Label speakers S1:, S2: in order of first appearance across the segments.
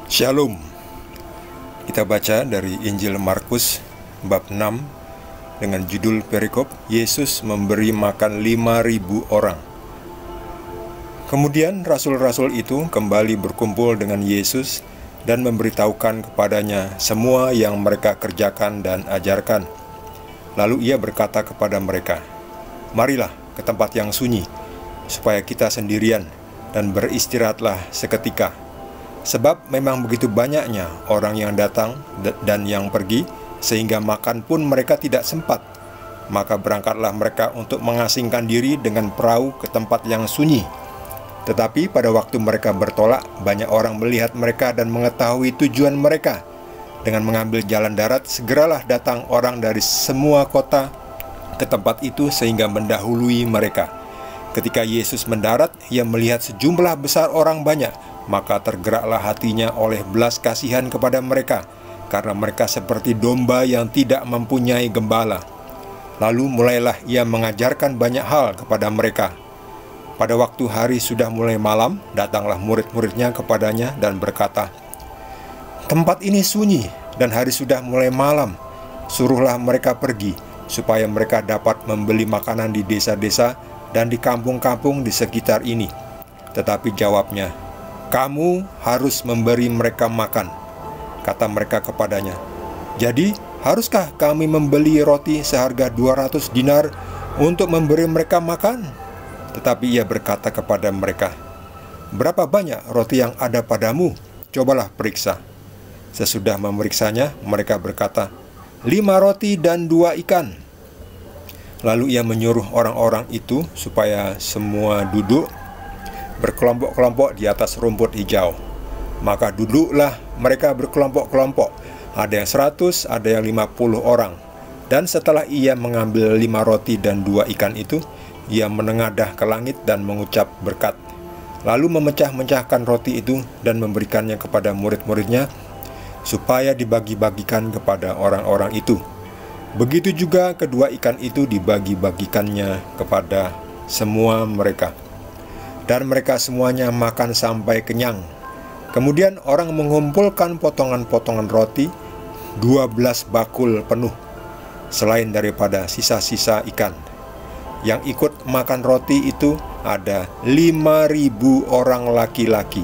S1: Shalom. Kita baca dari Injil Markus bab 6 dengan judul perikop Yesus memberi makan 5.000 orang. Kemudian rasul-rasul itu kembali berkumpul dengan Yesus dan memberitahukan kepadanya semua yang mereka kerjakan dan ajarkan. Lalu ia berkata kepada mereka, "Marilah ke tempat yang sunyi, supaya kita sendirian dan beristirahatlah seketika. Sebab memang begitu banyaknya orang yang datang dan yang pergi, sehingga makan pun mereka tidak sempat. Maka berangkatlah mereka untuk mengasingkan diri dengan perahu ke tempat yang sunyi. Tetapi pada waktu mereka bertolak, banyak orang melihat mereka dan mengetahui tujuan mereka. Dengan mengambil jalan darat, segeralah datang orang dari semua kota ke tempat itu sehingga mendahului mereka. Ketika Yesus mendarat, ia melihat sejumlah besar orang banyak, maka tergeraklah hatinya oleh belas kasihan kepada mereka, karena mereka seperti domba yang tidak mempunyai gembala. Lalu mulailah ia mengajarkan banyak hal kepada mereka. Pada waktu hari sudah mulai malam, datanglah murid-muridnya kepadanya dan berkata, "Tempat ini sunyi dan hari sudah mulai malam. Suruhlah mereka pergi, supaya mereka dapat membeli makanan di desa-desa dan di kampung-kampung di sekitar ini." Tetapi jawabnya, "Kamu harus memberi mereka makan." Kata mereka kepadanya, "Jadi haruskah kami membeli roti seharga 200 dinar untuk memberi mereka makan?" Tetapi ia berkata kepada mereka, "Berapa banyak roti yang ada padamu? Cobalah periksa." Sesudah memeriksanya, mereka berkata, 5 roti dan 2 ikan. Lalu ia menyuruh orang-orang itu supaya semua duduk berkelompok-kelompok di atas rumput hijau. Maka duduklah mereka berkelompok-kelompok, ada yang 100, ada yang 50 orang. Dan setelah ia mengambil 5 roti dan 2 ikan itu, ia menengadah ke langit dan mengucap berkat. Lalu memecah-mecahkan roti itu dan memberikannya kepada murid-muridnya, supaya dibagi-bagikan kepada orang-orang itu. Begitu juga kedua ikan itu dibagi-bagikannya kepada semua mereka. Dan mereka semuanya makan sampai kenyang. Kemudian orang mengumpulkan potongan-potongan roti 12 bakul penuh, selain daripada sisa-sisa ikan. Yang ikut makan roti itu ada 5.000 orang laki-laki.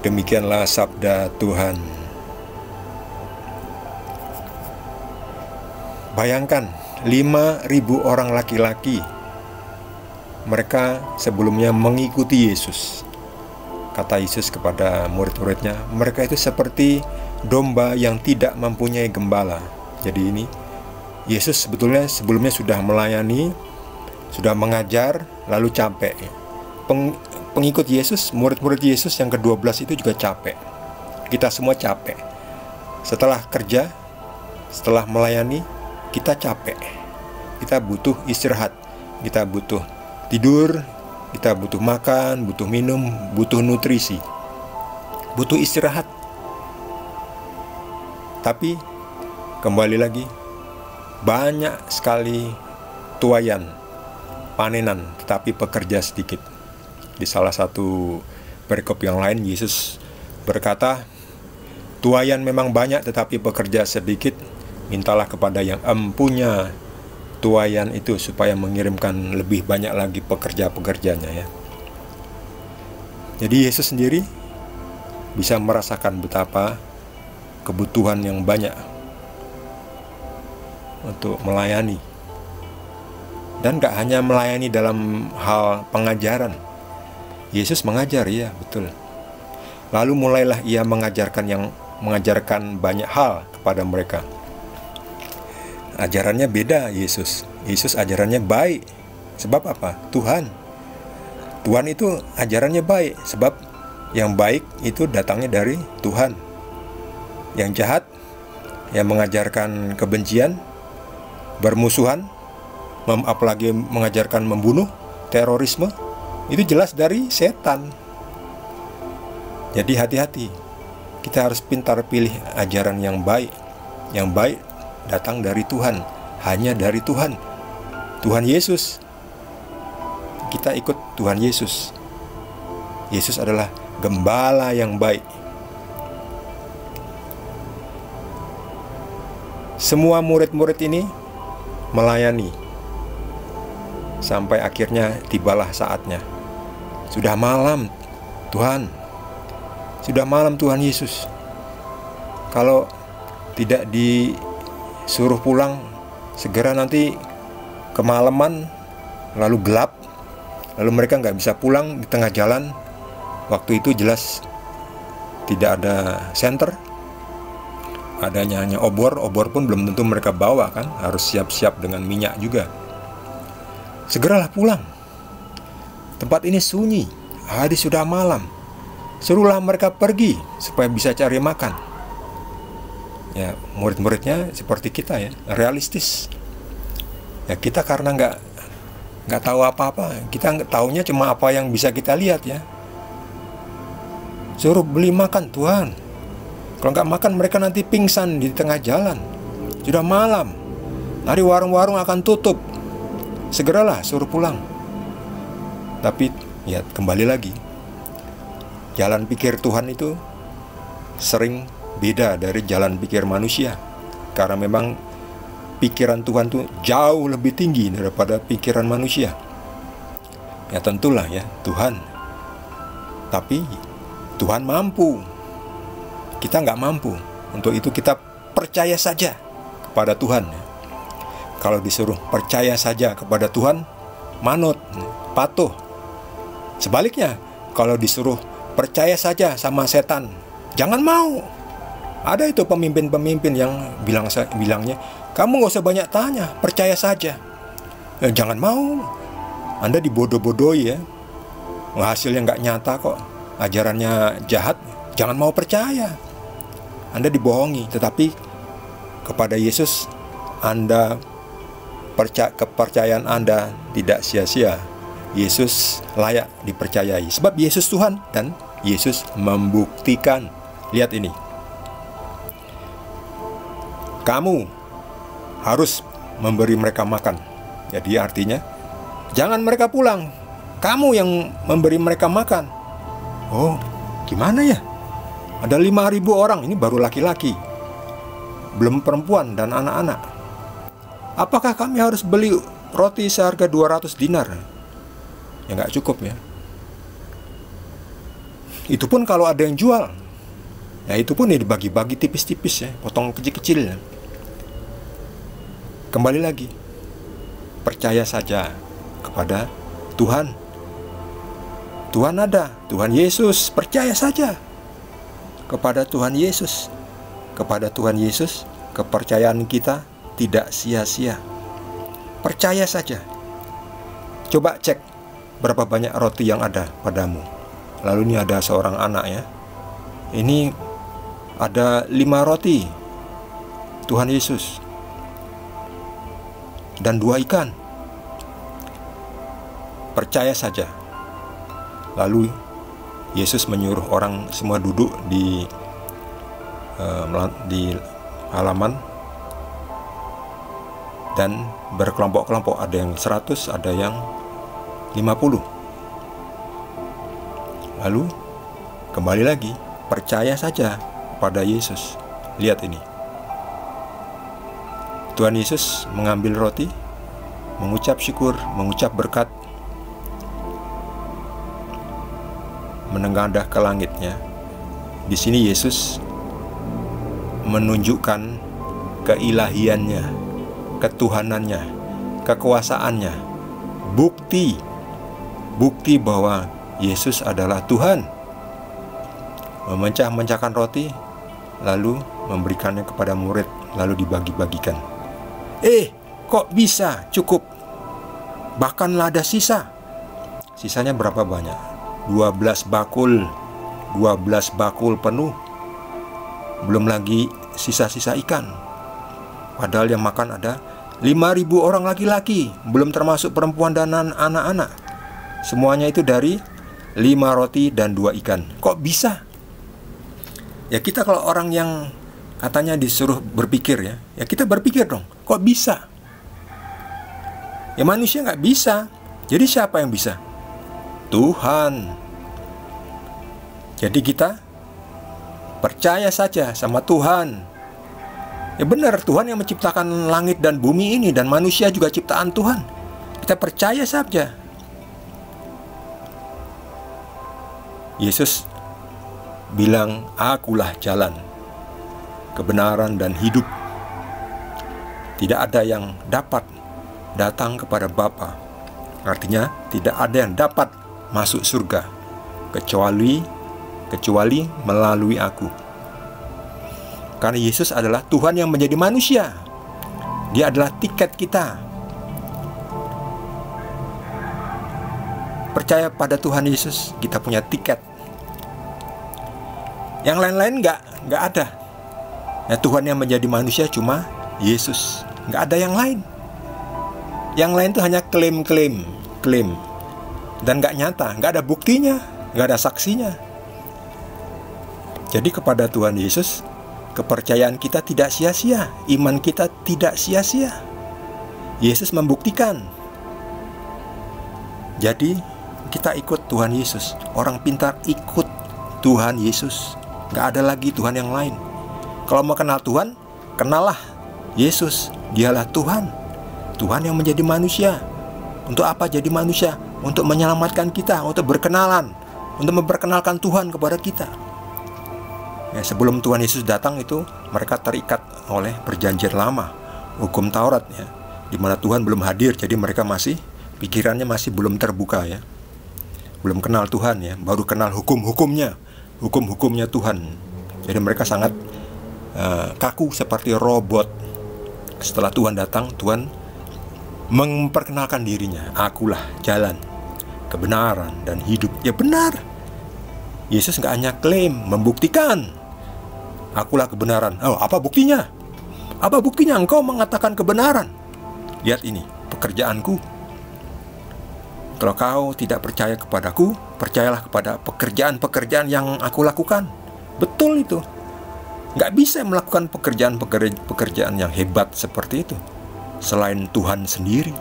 S1: Demikianlah sabda Tuhan. Bayangkan 5.000 orang laki-laki. Mereka sebelumnya mengikuti Yesus. Kata Yesus kepada murid-muridnya, mereka itu seperti domba yang tidak mempunyai gembala. Jadi ini Yesus sebetulnya sebelumnya sudah melayani, sudah mengajar, lalu capek. Pengikut Yesus, murid-murid Yesus yang ke-12 itu juga capek. Kita semua capek. Setelah kerja, setelah melayani, kita capek. Kita butuh istirahat, kita butuh tidur, kita butuh makan, butuh minum, butuh nutrisi, butuh istirahat. Tapi kembali lagi, banyak sekali tuaian, panenan, tetapi pekerja sedikit. Di salah satu perikop yang lain, Yesus berkata, "Tuaian memang banyak, tetapi pekerja sedikit. Mintalah kepada yang empunya tuaian itu supaya mengirimkan lebih banyak lagi pekerja-pekerjanya." Ya. Jadi Yesus sendiri bisa merasakan betapa kebutuhan yang banyak untuk melayani. Dan gak hanya melayani dalam hal pengajaran. Yesus mengajar, ya betul. Lalu mulailah ia mengajarkan banyak hal kepada mereka. Ajarannya beda Yesus. Yesus ajarannya baik. Sebab apa? Tuhan itu ajarannya baik. Sebab yang baik itu datangnya dari Tuhan. Yang jahat, yang mengajarkan kebencian, bermusuhan, apalagi mengajarkan membunuh, terorisme, itu jelas dari setan. Jadi hati-hati. Kita harus pintar pilih ajaran yang baik. Yang baik datang dari Tuhan, hanya dari Tuhan. Tuhan Yesus. Kita ikut Tuhan Yesus. Yesus adalah gembala yang baik. Semua murid-murid ini melayani sampai akhirnya tibalah saatnya. Sudah malam, Tuhan. Sudah malam, Tuhan Yesus. Kalau tidak disuruh pulang segera, nanti kemalaman, lalu gelap, lalu mereka nggak bisa pulang di tengah jalan. Waktu itu jelas tidak ada senter, adanya hanya obor pun belum tentu mereka bawa kan, harus siap-siap dengan minyak juga. Segeralah pulang, tempat ini sunyi, hari sudah malam. Suruhlah mereka pergi supaya bisa cari makan. Ya, murid-muridnya seperti kita ya, realistis. Ya, kita karena nggak tahu apa-apa, kita taunya cuma apa yang bisa kita lihat ya. Suruh beli makan, Tuhan. Kalau nggak makan mereka nanti pingsan di tengah jalan. Sudah malam, nanti warung-warung akan tutup. Segeralah suruh pulang. Tapi ya kembali lagi, jalan pikir Tuhan itu sering beda dari jalan pikir manusia. Karena memang pikiran Tuhan itu jauh lebih tinggi daripada pikiran manusia. Ya tentulah ya Tuhan. Tapi Tuhan mampu, kita nggak mampu. Untuk itu kita percaya saja kepada Tuhan. Kalau disuruh percaya saja kepada Tuhan, manut, patuh. Sebaliknya, kalau disuruh percaya saja sama setan, jangan mau. Ada itu pemimpin-pemimpin yang bilangnya, kamu nggak usah banyak tanya, percaya saja. Jangan mau. Anda dibodoh-bodohi ya. Hasilnya nggak nyata kok, ajarannya jahat, jangan mau percaya. Anda dibohongi, tetapi kepada Yesus kepercayaan Anda tidak sia-sia. Yesus layak dipercayai, sebab Yesus Tuhan dan Yesus membuktikan. Lihat ini, kamu harus memberi mereka makan. Jadi artinya jangan mereka pulang, kamu yang memberi mereka makan. Oh, gimana ya? Ada 5.000 orang, ini baru laki-laki, belum perempuan dan anak-anak. Apakah kami harus beli roti seharga 200 dinar? Ya nggak cukup ya. Itu pun kalau ada yang jual. Ya itu pun ya dibagi-bagi tipis-tipis ya, potong kecil-kecil ya. Kembali lagi, percaya saja kepada Tuhan. Tuhan ada, Tuhan Yesus, percaya saja kepada Tuhan Yesus. Kepada Tuhan Yesus, kepercayaan kita tidak sia-sia. Percaya saja. Coba cek berapa banyak roti yang ada padamu. Lalu ini ada seorang anak ya. Ini ada 5 roti, Tuhan Yesus, dan 2 ikan. Percaya saja. Lalu Yesus menyuruh orang semua duduk di halaman dan berkelompok-kelompok. Ada yang 100, ada yang 50. Lalu kembali lagi, percaya saja pada Yesus. Lihat ini, Tuhan Yesus mengambil roti, mengucap syukur, mengucap berkat, menengadah ke langitnya. Di sini Yesus menunjukkan keilahiannya, ketuhanannya, kekuasaannya, bukti bahwa Yesus adalah Tuhan. Memecah-mecahkan roti, lalu memberikannya kepada murid, lalu dibagi-bagikan. Kok bisa cukup? Bahkan ada sisa. Sisanya berapa banyak? 12 bakul penuh. Belum lagi sisa-sisa ikan. Padahal yang makan ada 5.000 orang laki-laki, belum termasuk perempuan dan anak-anak. Semuanya itu dari 5 roti dan 2 ikan. Kok bisa? Ya kita kalau orang yang katanya disuruh berpikir ya kita berpikir dong, kok bisa? Ya manusia nggak bisa. Jadi siapa yang bisa? Tuhan. Jadi kita percaya saja sama Tuhan. Ya benar, Tuhan yang menciptakan langit dan bumi ini, dan manusia juga ciptaan Tuhan. Kita percaya saja. Yesus bilang, "Akulah jalan, kebenaran dan hidup. Tidak ada yang dapat datang kepada Bapa." Artinya, tidak ada yang dapat masuk surga kecuali melalui aku. Karena Yesus adalah Tuhan yang menjadi manusia. Dia adalah tiket kita. Percaya pada Tuhan Yesus, kita punya tiket. Yang lain-lain nggak ada. Ya, Tuhan yang menjadi manusia cuma Yesus. Nggak ada yang lain. Yang lain itu hanya klaim. Dan nggak nyata, nggak ada buktinya, nggak ada saksinya. Jadi kepada Tuhan Yesus, kepercayaan kita tidak sia-sia, iman kita tidak sia-sia. Yesus membuktikan. Jadi kita ikut Tuhan Yesus. Orang pintar ikut Tuhan Yesus. Gak ada lagi Tuhan yang lain. Kalau mau kenal Tuhan, kenallah Yesus. Dialah Tuhan. Tuhan yang menjadi manusia. Untuk apa jadi manusia? Untuk menyelamatkan kita, untuk berkenalan, untuk memperkenalkan Tuhan kepada kita. Ya, sebelum Tuhan Yesus datang itu, mereka terikat oleh perjanjian lama, hukum Taurat, ya, di mana Tuhan belum hadir. Jadi mereka pikirannya masih belum terbuka, ya, belum kenal Tuhan, ya, baru kenal hukum-hukumnya Tuhan. Jadi mereka sangat kaku seperti robot. Setelah Tuhan datang, Tuhan memperkenalkan dirinya. Akulah jalan, kebenaran, dan hidup. Ya benar, Yesus nggak hanya klaim, membuktikan. Akulah kebenaran. Oh, apa buktinya? Apa buktinya engkau mengatakan kebenaran? Lihat ini, pekerjaanku. Kalau kau tidak percaya kepadaku, percayalah kepada pekerjaan-pekerjaan yang aku lakukan. Betul itu. Nggak bisa melakukan pekerjaan yang hebat seperti itu selain Tuhan sendiri.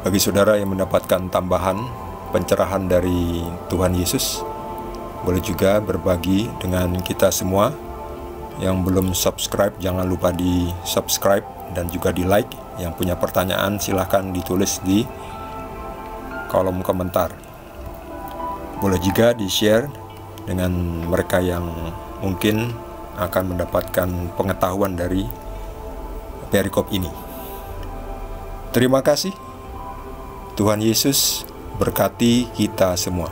S1: Bagi saudara yang mendapatkan tambahan pencerahan dari Tuhan Yesus, boleh juga berbagi dengan kita semua. Yang belum subscribe, jangan lupa di subscribe dan juga di like. Yang punya pertanyaan silahkan ditulis di kolom komentar. Boleh juga di share dengan mereka yang mungkin akan mendapatkan pengetahuan dari perikop ini. Terima kasih. Tuhan Yesus berkati kita semua.